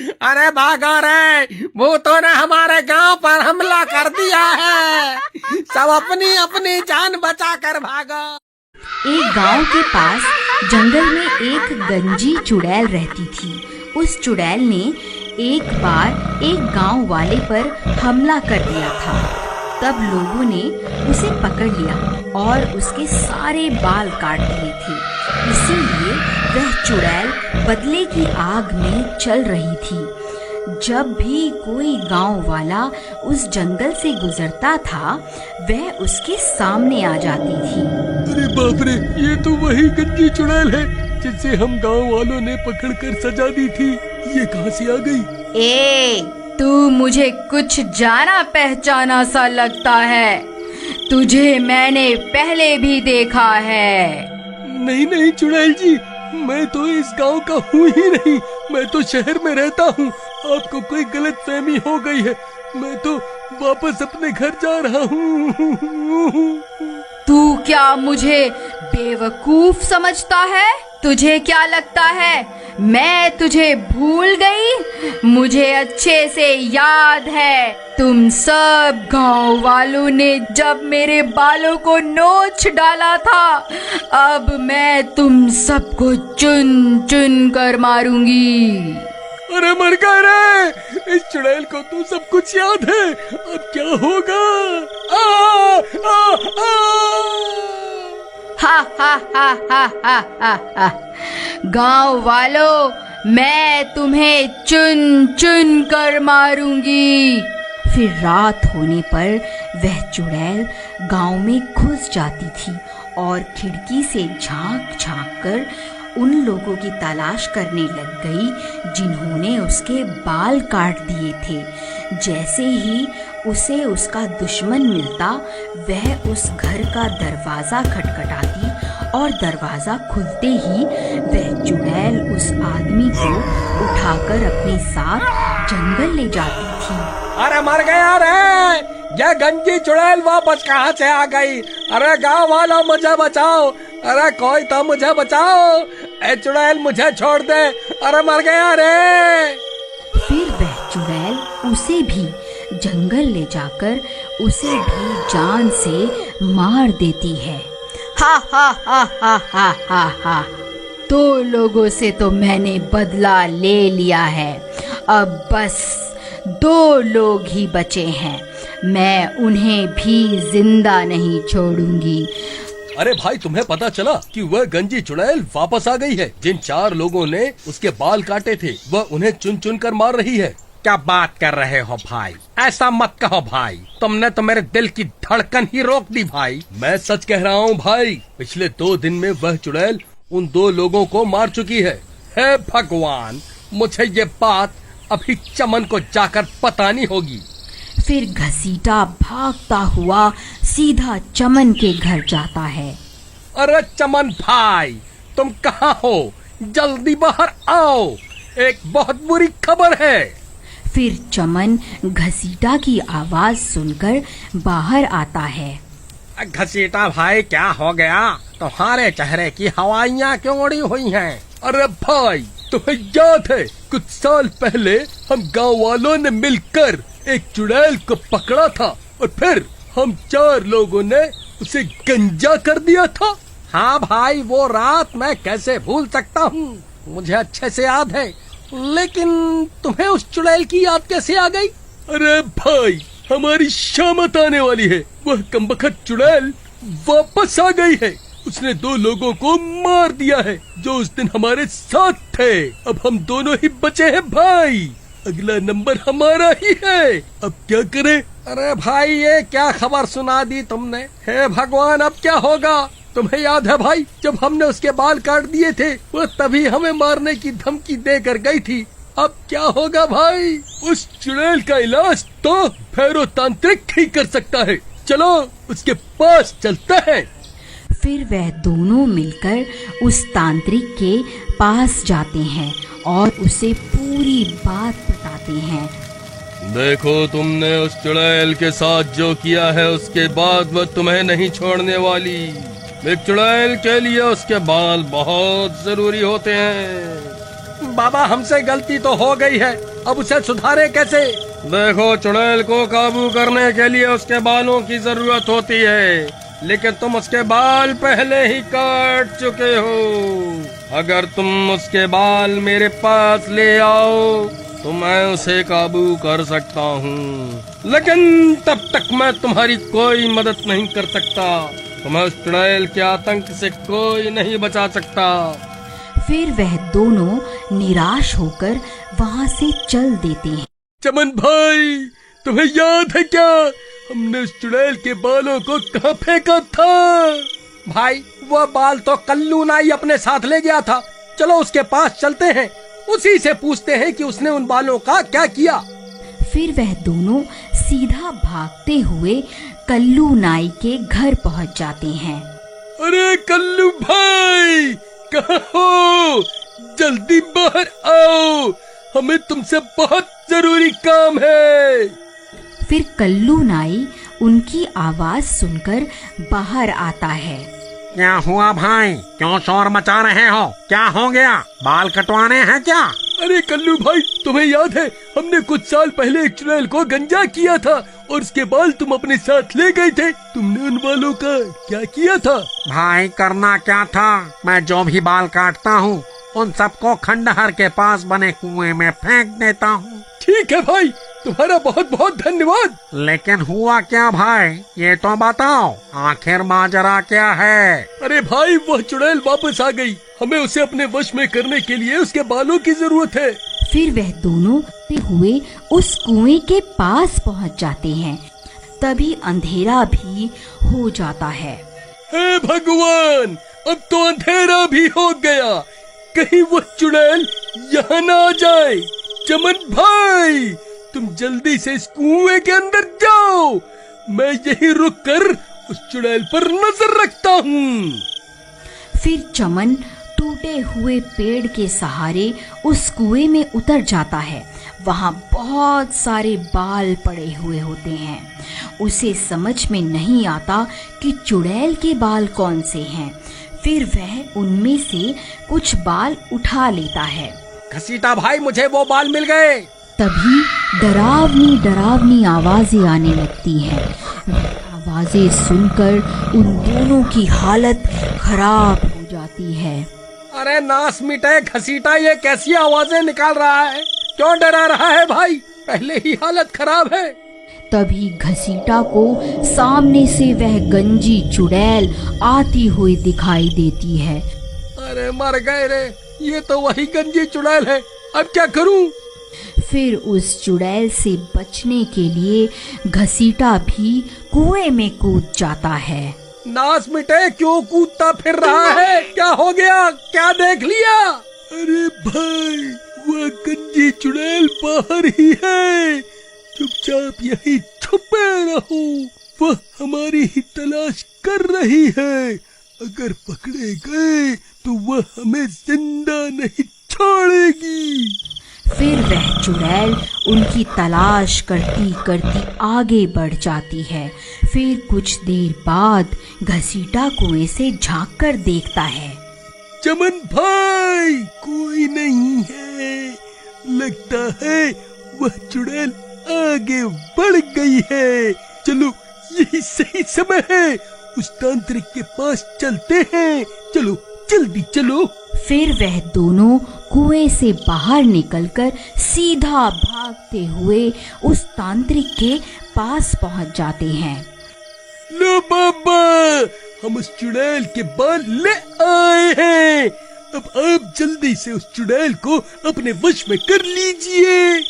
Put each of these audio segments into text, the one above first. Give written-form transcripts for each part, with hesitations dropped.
अरे भागो रे, भूतों ने हमारे गांव पर हमला कर दिया है। सब अपनी अपनी जान बचा कर भागो। एक गांव के पास जंगल में एक गंजी चुड़ैल रहती थी। उस चुड़ैल ने एक बार एक गांव वाले पर हमला कर दिया था। तब लोगों ने उसे पकड़ लिया और उसके सारे बाल काट दिए थे। इसीलिए वह चुड़ैल बदले की आग में चल रही थी। जब भी कोई गांव वाला उस जंगल से गुजरता था, वह उसके सामने आ जाती थी। अरे बाप रे, ये तो वही गंजी चुड़ैल है जिसे हम गांव वालों ने पकड़कर सजा दी थी। ये कहां से आ गई? तू मुझे कुछ जाना पहचाना सा लगता है। तुझे मैंने पहले भी देखा है। नहीं चुड़ैल जी, मैं तो इस गांव का हूँ ही नहीं। मैं तो शहर में रहता हूँ। आपको कोई गलतफहमी हो गई है। मैं तो वापस अपने घर जा रहा हूँ। तू क्या मुझे बेवकूफ समझता है? तुझे क्या लगता है मैं तुझे भूल गई? मुझे अच्छे से याद है, तुम सब गांव वालों ने जब मेरे बालों को नोच डाला था। अब मैं तुम सबको चुन चुन कर मारूंगी। अरे मर गए रे, इस चुड़ैल को तो सब कुछ याद है। अब क्या होगा? हा हा हा हा हा हा हा। गांव वालों, मैं तुम्हें चुन चुन कर मारूंगी। फिर रात होने पर वह चुड़ैल गांव में घुस जाती थी और खिड़की से झांक झांक कर उन लोगों की तलाश करने लग गई जिन्होंने उसके बाल काट दिए थे। जैसे ही उसे उसका दुश्मन मिलता, वह उस घर का दरवाजा खटखटाती और दरवाजा खुलते ही वह चुड़ैल उस आदमी को उठाकर अपने साथ जंगल ले जाती थी। अरे मर गया रे, यह गंजी चुड़ैल वापस कहाँ से आ गई? अरे गांव वालों, मुझे बचाओ। अरे कोई तो मुझे बचाओ। ए चुड़ैल, मुझे छोड़ दे। अरे मर गया रे। फिर वह चुड़ैल उसे भी जंगल ले जाकर उसे भी जान से मार देती है। हा हा हा हा हा हा हा। 2 लोगों से तो मैंने बदला ले लिया है। अब बस 2 लोग ही बचे हैं। मैं उन्हें भी जिंदा नहीं छोड़ूंगी। अरे भाई, तुम्हें पता चला कि वह गंजी चुड़ैल वापस आ गई है? जिन 4 लोगों ने उसके बाल काटे थे, वह उन्हें चुन चुन कर मार रही है। क्या बात कर रहे हो भाई? ऐसा मत कहो भाई, तुमने तो मेरे दिल की धड़कन ही रोक दी भाई। मैं सच कह रहा हूँ भाई। पिछले 2 दिन में वह चुड़ैल उन 2 लोगों को मार चुकी है। हे भगवान, मुझे ये बात अभी चमन को जाकर बतानी होगी। फिर घसीटा भागता हुआ सीधा चमन के घर जाता है। अरे चमन भाई, तुम कहाँ हो? जल्दी बाहर आओ, एक बहुत बुरी खबर है। फिर चमन घसीटा की आवाज सुनकर बाहर आता है। घसीटा भाई, क्या हो गया? तुम्हारे चेहरे की हवाइयाँ क्यों उड़ी हुई हैं? अरे भाई, तुम्हें याद है कुछ साल पहले हम गांव वालों ने मिलकर एक चुड़ैल को पकड़ा था और फिर हम 4 लोगों ने उसे गंजा कर दिया था? हाँ भाई, वो रात मैं कैसे भूल सकता हूँ, मुझे अच्छे से याद है। लेकिन तुम्हें उस चुड़ैल की याद कैसे आ गई? अरे भाई, हमारी शामत आने वाली है। वह कमबख्त चुड़ैल वापस आ गई है। उसने 2 लोगों को मार दिया है जो उस दिन हमारे साथ थे। अब हम दोनों ही बचे हैं भाई। अगला नंबर हमारा ही है। अब क्या करें? अरे भाई, ये क्या खबर सुना दी तुमने? हे भगवान, अब क्या होगा? तुम्हें याद है भाई, जब हमने उसके बाल काट दिए थे, वो तभी हमें मारने की धमकी देकर गई थी। अब क्या होगा भाई? उस चुड़ैल का इलाज तो भैरव तांत्रिक ही कर सकता है। चलो उसके पास चलते हैं। फिर वह दोनों मिलकर उस तांत्रिक के पास जाते हैं और उसे पूरी बात बताते हैं। देखो, तुमने उस चुड़ैल के साथ जो किया है, उसके बाद वह तुम्हें नहीं छोड़ने वाली। एक चुड़ैल के लिए उसके बाल बहुत जरूरी होते हैं। बाबा, हमसे गलती तो हो गई है, अब उसे सुधारे कैसे? देखो, चुड़ैल को काबू करने के लिए उसके बालों की जरूरत होती है, लेकिन तुम उसके बाल पहले ही काट चुके हो। अगर तुम उसके बाल मेरे पास ले आओ तो मैं उसे काबू कर सकता हूँ, लेकिन तब तक मैं तुम्हारी कोई मदद नहीं कर सकता। तुम्हें उस चुड़ैल के आतंक से कोई नहीं बचा सकता। फिर वह दोनों निराश होकर वहाँ से चल देते हैं। चमन भाई, तुम्हें याद है क्या, हमने उस चुड़ैल के बालों को कहाँ फेंका था? भाई, वह बाल तो कल्लू नाई अपने साथ ले गया था। चलो उसके पास चलते हैं, उसी से पूछते हैं कि उसने उन बालों का क्या किया। फिर वह दोनों सीधा भागते हुए कल्लू नाई के घर पहुँच जाते हैं। अरे कल्लू भाई, कहाँ हो? जल्दी बाहर आओ, हमें तुमसे बहुत जरूरी काम है। फिर कल्लू नाई उनकी आवाज सुनकर बाहर आता है। क्या हुआ भाई, क्यों शोर मचा रहे हो? क्या हो गया, बाल कटवाने हैं क्या? अरे कल्लू भाई, तुम्हें याद है हमने कुछ साल पहले एक चुड़ैल को गंजा किया था और उसके बाल तुम अपने साथ ले गए थे। तुमने उन बालों का क्या किया था? भाई, करना क्या था, मैं जो भी बाल काटता हूँ उन सबको खंडहर के पास बने कुएं में फेंक देता हूँ। ठीक है भाई, तुम्हारा बहुत बहुत धन्यवाद। लेकिन हुआ क्या भाई, ये तो बताओ, आखिर माजरा क्या है? अरे भाई, वह चुड़ैल वापस आ गई। हमें उसे अपने वश में करने के लिए उसके बालों की जरूरत है। फिर वह दोनों हुए उस कुएं के पास पहुंच जाते हैं। तभी अंधेरा भी हो जाता है। हे भगवान, अब तो अंधेरा भी हो गया, कहीं वो चुड़ैल यहाँ न आ जाए। चमन भाई, तुम जल्दी से इस कुएं के अंदर जाओ, मैं यहीं रुक कर उस चुड़ैल पर नजर रखता हूँ। फिर चमन टूटे हुए पेड़ के सहारे उस कुएं में उतर जाता है। वहाँ बहुत सारे बाल पड़े हुए होते हैं। उसे समझ में नहीं आता कि चुड़ैल के बाल कौन से हैं। फिर वह उनमें से कुछ बाल उठा लेता है। घसीटा भाई, मुझे वो बाल मिल गए। तभी डरावनी डरावनी आवाजें आने लगती हैं। आवाजें सुनकर उन दोनों की हालत खराब हो जाती है। अरे नास मिटे घसीटा, ये कैसी आवाजें निकाल रहा है? क्यों डरा रहा है भाई? पहले ही हालत खराब है। तभी घसीटा को सामने से वह गंजी चुड़ैल आती हुई दिखाई देती है। अरे मर गए रे, ये तो वही गंजी चुड़ैल है। अब क्या करूं? फिर उस चुड़ैल से बचने के लिए घसीटा भी कुएं में कूद जाता है। नास मिटे, क्यों कूदता फिर रहा है? क्या हो गया? क्या देख लिया? अरे भाई, वह गंजी चुड़ैल बाहर ही है, चुपचाप यहीं छुपे रहो, वह हमारी ही तलाश कर रही है। अगर पकड़े गए तो वह हमें जिंदा नहीं छोड़ेगी। फिर वह चुड़ैल उनकी तलाश करती करती आगे बढ़ जाती है। फिर कुछ देर बाद घसीटा कुएं से झांक कर देखता है। चमन भाई, कोई नहीं है, लगता है वह चुड़ैल आगे बढ़ गई है। चलो, यही सही समय है, उस तांत्रिक के पास चलते हैं। चलो, जल्दी चलो। फिर वह दोनों कुएं से बाहर निकलकर सीधा भागते हुए उस तांत्रिक के पास पहुंच जाते हैं। लो बाबा, हम उस चुड़ैल के बाल ले आए हैं। अब आप जल्दी से उस चुड़ैल को अपने वश में कर लीजिए।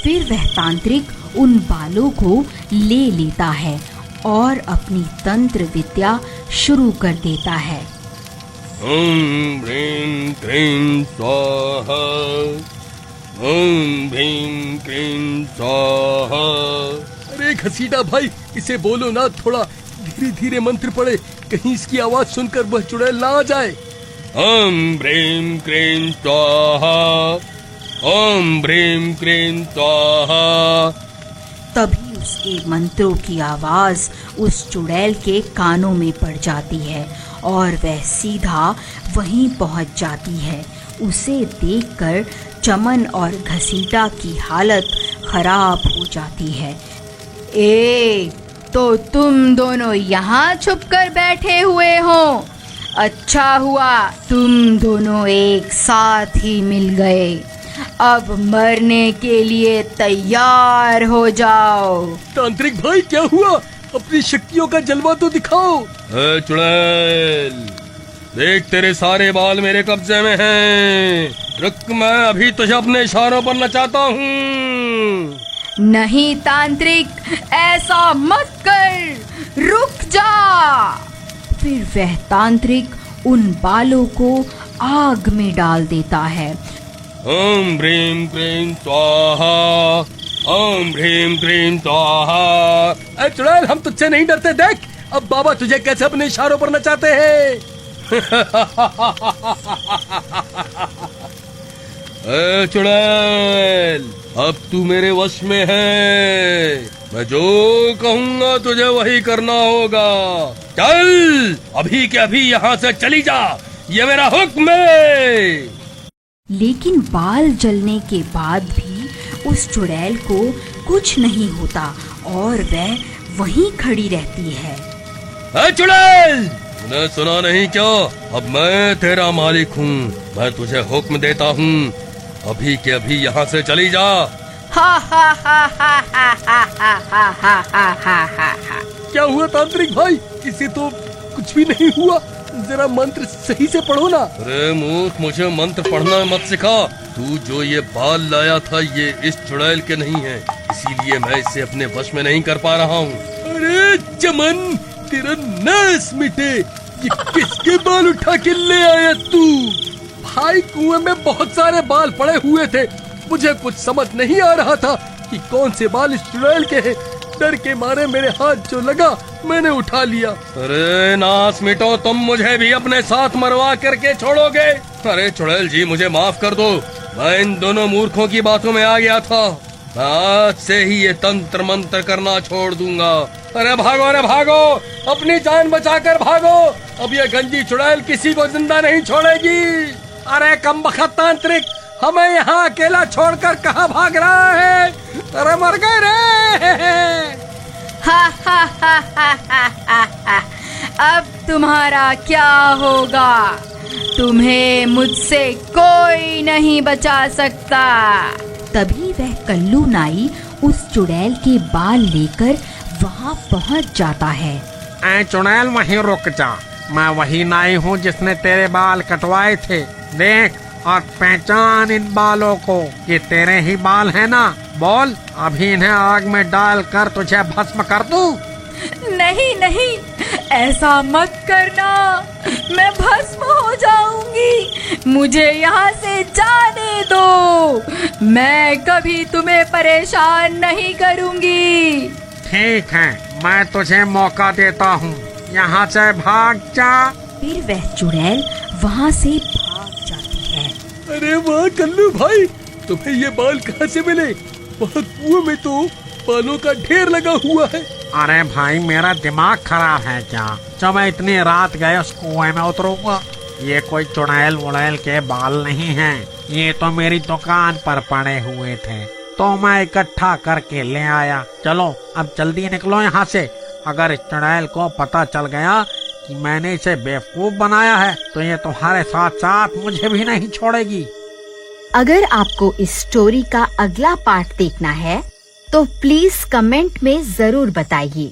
फिर वह तांत्रिक उन बालों को ले लेता है और अपनी तंत्र विद्या शुरू कर देता है। ओम ह्रीं क्लीं स्वाहा, ओम भीं क्लीं स्वाहा। अरे घसीटा भाई, इसे बोलो ना, थोड़ा धीरे धीरे मंत्र पढ़े, कहीं इसकी आवाज सुनकर वह चुड़ैल ना आ जाए। ओम ह्रीं क्लीं स्वाहा, ओम ह्रीं क्लीं स्वाहा। तभी उसके मंत्रों की आवाज उस चुड़ैल के कानों में पड़ जाती है और वह सीधा वहीं पहुंच जाती है। उसे देखकर चमन और घसीटा की हालत खराब हो जाती है। ए, तो तुम दोनों यहाँ छुपकर बैठे हुए हो। अच्छा हुआ तुम दोनों एक साथ ही मिल गए। अब मरने के लिए तैयार हो जाओ। तांत्रिक भाई क्या हुआ? अपनी शक्तियों का जलवा तो दिखाओ। चुड़ैल, देख तेरे सारे बाल मेरे कब्जे में हैं। रुक, मैं अभी तुझे अपने इशारों पर नचाता हूँ। नहीं तांत्रिक, ऐसा मत कर, रुक जा। फिर वह तांत्रिक उन बालों को आग में डाल देता है। ओम ह्रीं क्लीं स्वाहा, ओम ह्रीं क्लीं स्वाहा। चुड़ैल, हम तुझसे नहीं डरते। देख अब बाबा तुझे कैसे अपने इशारों पर नचाते हैं। चुड़ैल, अब तू मेरे वश में है। मैं जो कहूँगा तुझे वही करना होगा। चल, अभी के अभी यहाँ से चली जा, ये मेरा हुक्म है। लेकिन बाल जलने के बाद भी उस चुड़ैल को कुछ नहीं होता और वह वहीं खड़ी रहती है। चुड़ैल, तूने सुना नहीं क्या? अब मैं तेरा मालिक हूँ। मैं तुझे हुक्म देता हूँ, अभी के अभी यहाँ से चली जा। हा हा हा हा हा हा हा हा हा हा हा हा। क्या हुआ तांत्रिक भाई? इसे तो कुछ भी नहीं हुआ। जरा मंत्र सही से पढ़ो ना। अरे मूर्ख, मुझे मंत्र पढ़ना मत सिखा। तू जो ये बाल लाया था ये इस चुड़ैल के नहीं है, इसीलिए मैं इसे अपने वश में नहीं कर पा रहा हूँ। अरे चमन, तेरा नाश मिटे। ये किसके बाल उठा के ले आया तू? भाई, कुएं में बहुत सारे बाल पड़े हुए थे। मुझे कुछ समझ नहीं आ रहा था कि कौन से बाल इस चुड़ैल के हैं। डर के मारे मेरे हाथ जो लगा मैंने उठा लिया। अरे नाश मिटो, तुम मुझे भी अपने साथ मरवा करके छोड़ोगे? अरे चुड़ैल जी, मुझे माफ कर दो। मैं इन दोनों मूर्खों की बातों में आ गया था। मैं आज से ही ये तंत्र मंत्र करना छोड़ दूंगा। अरे भागो, अरे भागो, अपनी जान बचाकर भागो। अब ये गंजी चुड़ैल किसी को जिंदा नहीं छोड़ेगी। अरे कमबख्त तांत्रिक, हमें यहाँ अकेला छोड़कर कहाँ भाग रहा है? अरे मर गए रे। हा हा हा हा हा हा हा। अब तुम्हारा क्या होगा? तुम्हें मुझसे कोई नहीं बचा सकता। तभी वह कल्लू नाई उस चुड़ैल के बाल लेकर वहाँ पहुँच जाता है। ऐ चुड़ैल, वहीं रुक जा। मैं वही नाई हूँ जिसने तेरे बाल कटवाए थे। देख और पहचान इन बालों को, ये तेरे ही बाल है ना? बोल, अभी इन्हें आग में डाल कर तुझे भस्म कर दूं? नहीं नहीं, ऐसा मत करना, मैं भस्म हो जाऊंगी। मुझे यहाँ से जाने दो। मैं कभी तुम्हें परेशान नहीं करूंगी। ठीक है, मैं तुझे मौका देता हूँ, यहाँ से भाग जा। फिर वह चुड़ैल वहाँ से भाग जाती है। अरे वाह कल्लू भाई, तुम्हें ये बाल कहाँ से मिले? वहाँ कुएं में तो बालों का ढेर लगा हुआ है। अरे भाई, मेरा दिमाग खराब है क्या? जब मैं इतनी रात गए उस कुएं में उतरूंगा। ये कोई चुड़ैल वुड़ैल के बाल नहीं हैं, ये तो मेरी दुकान पर पड़े हुए थे, तो मैं इकट्ठा करके ले आया। चलो अब जल्दी निकलो यहाँ से। अगर इस चुड़ैल को पता चल गया कि मैंने इसे बेवकूफ बनाया है तो ये तुम्हारे साथ साथ मुझे भी नहीं छोड़ेगी। अगर आपको इस स्टोरी का अगला पार्ट देखना है तो प्लीज कमेंट में जरूर बताइए।